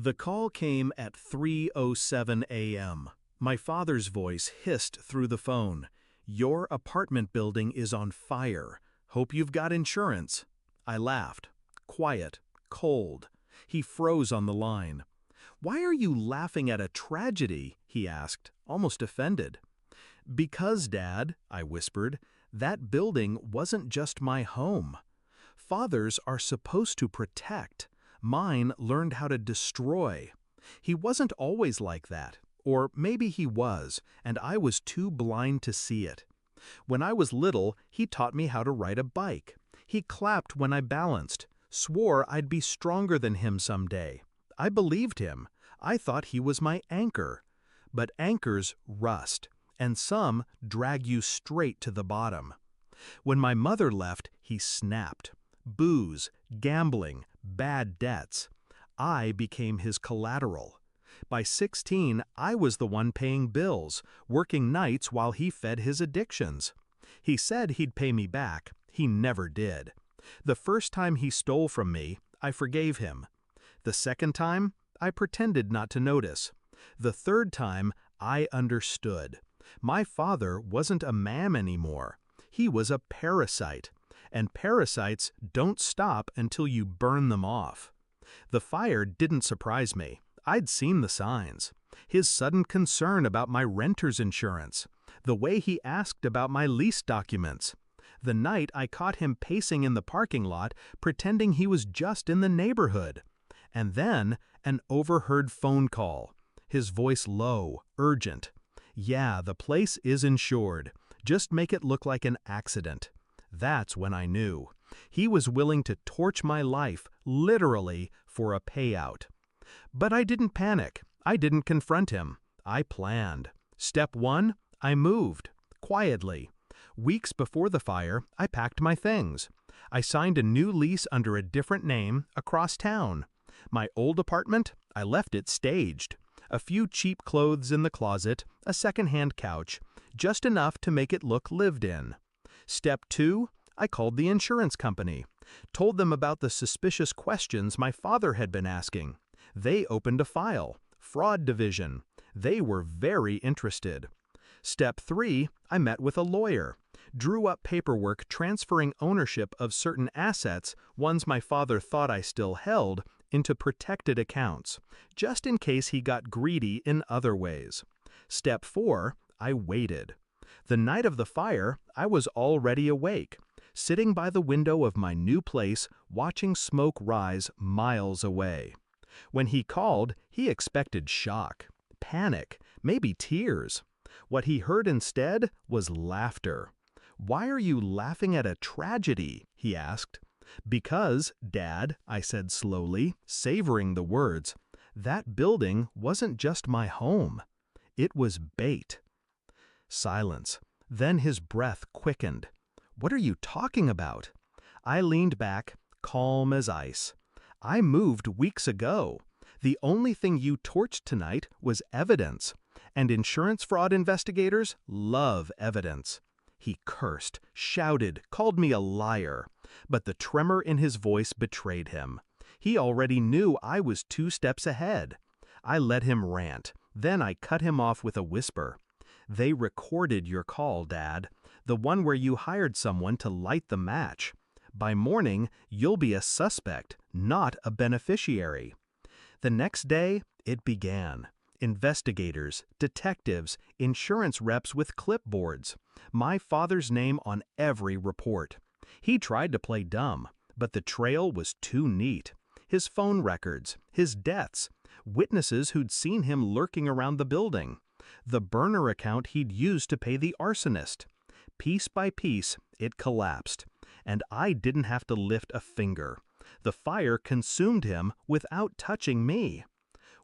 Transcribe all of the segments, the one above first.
The call came at 3:07 a.m. My father's voice hissed through the phone. "Your apartment building is on fire. Hope you've got insurance." I laughed. Quiet, cold. He froze on the line. "Why are you laughing at a tragedy?" he asked, almost offended. "Because, Dad," I whispered, "that building wasn't just my home. Fathers are supposed to protect. Mine learned how to destroy. He wasn't always like that, or maybe he was, and I was too blind to see it. When I was little, he taught me how to ride a bike. He clapped when I balanced, swore I'd be stronger than him someday. I believed him. I thought he was my anchor. But anchors rust, and some drag you straight to the bottom. When my mother left, he snapped. Booze, gambling, bad debts. I became his collateral. By 16, I was the one paying bills, working nights while he fed his addictions. He said he'd pay me back. He never did. The first time he stole from me, I forgave him. The second time, I pretended not to notice. The third time, I understood. My father wasn't a man anymore. He was a parasite. And parasites don't stop until you burn them off. The fire didn't surprise me. I'd seen the signs. His sudden concern about my renter's insurance. The way he asked about my lease documents. The night I caught him pacing in the parking lot, pretending he was just in the neighborhood. And then, an overheard phone call. His voice low, urgent. "Yeah, the place is insured. Just make it look like an accident." That's when I knew. He was willing to torch my life, literally, for a payout. But I didn't panic. I didn't confront him. I planned. Step 1, I moved. Quietly. Weeks before the fire, I packed my things. I signed a new lease under a different name, across town. My old apartment, I left it staged. A few cheap clothes in the closet, a second-hand couch, just enough to make it look lived in. Step 2, I called the insurance company. Told them about the suspicious questions my father had been asking. They opened a file. Fraud division. They were very interested. Step 3, I met with a lawyer. Drew up paperwork transferring ownership of certain assets, ones my father thought I still held, into protected accounts, just in case he got greedy in other ways. Step 4, I waited. The night of the fire, I was already awake, sitting by the window of my new place, watching smoke rise miles away. When he called, he expected shock, panic, maybe tears. What he heard instead was laughter. "Why are you laughing at a tragedy?" he asked. "Because, Dad," I said slowly, savoring the words, "that building wasn't just my home. It was bait." Silence. Then his breath quickened. "What are you talking about?" I leaned back, calm as ice. "I moved weeks ago. The only thing you torched tonight was evidence, and insurance fraud investigators love evidence." He cursed, shouted, called me a liar, but the tremor in his voice betrayed him. He already knew I was 2 steps ahead. I let him rant, then I cut him off with a whisper. "They recorded your call, Dad, the one where you hired someone to light the match. By morning, you'll be a suspect, not a beneficiary." The next day, it began. Investigators, detectives, insurance reps with clipboards. My father's name on every report. He tried to play dumb, but the trail was too neat. His phone records, his deaths, witnesses who'd seen him lurking around the building, the burner account he'd used to pay the arsonist. Piece by piece, it collapsed, and I didn't have to lift a finger. The fire consumed him without touching me.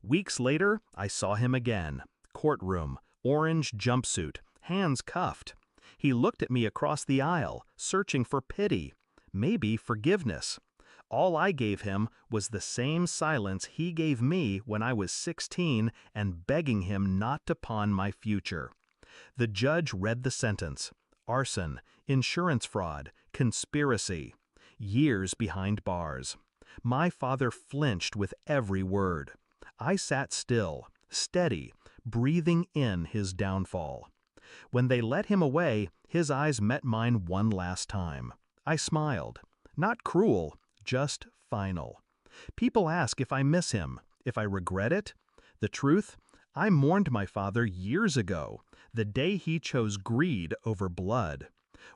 Weeks later, I saw him again. Courtroom, orange jumpsuit, hands cuffed. He looked at me across the aisle, searching for pity, maybe forgiveness. All I gave him was the same silence he gave me when I was 16 and begging him not to pawn my future. The judge read the sentence. Arson, insurance fraud, conspiracy. Years behind bars. My father flinched with every word. I sat still, steady, breathing in his downfall. When they led him away, his eyes met mine one last time. I smiled. Not cruel, just final. People ask if I miss him, if I regret it. The truth? I mourned my father years ago, the day he chose greed over blood.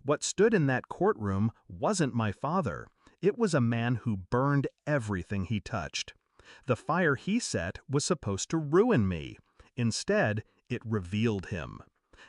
What stood in that courtroom wasn't my father. It was a man who burned everything he touched. The fire he set was supposed to ruin me. Instead, it revealed him.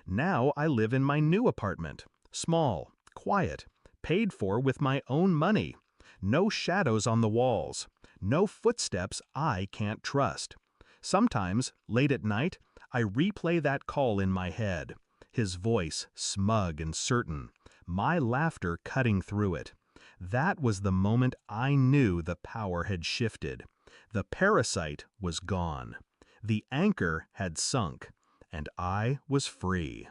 Now I live in my new apartment. Small, quiet, paid for with my own money. No shadows on the walls. No footsteps I can't trust. Sometimes, late at night, I replay that call in my head. His voice smug and certain. My laughter cutting through it. That was the moment I knew the power had shifted. The parasite was gone. The anchor had sunk, and I was free.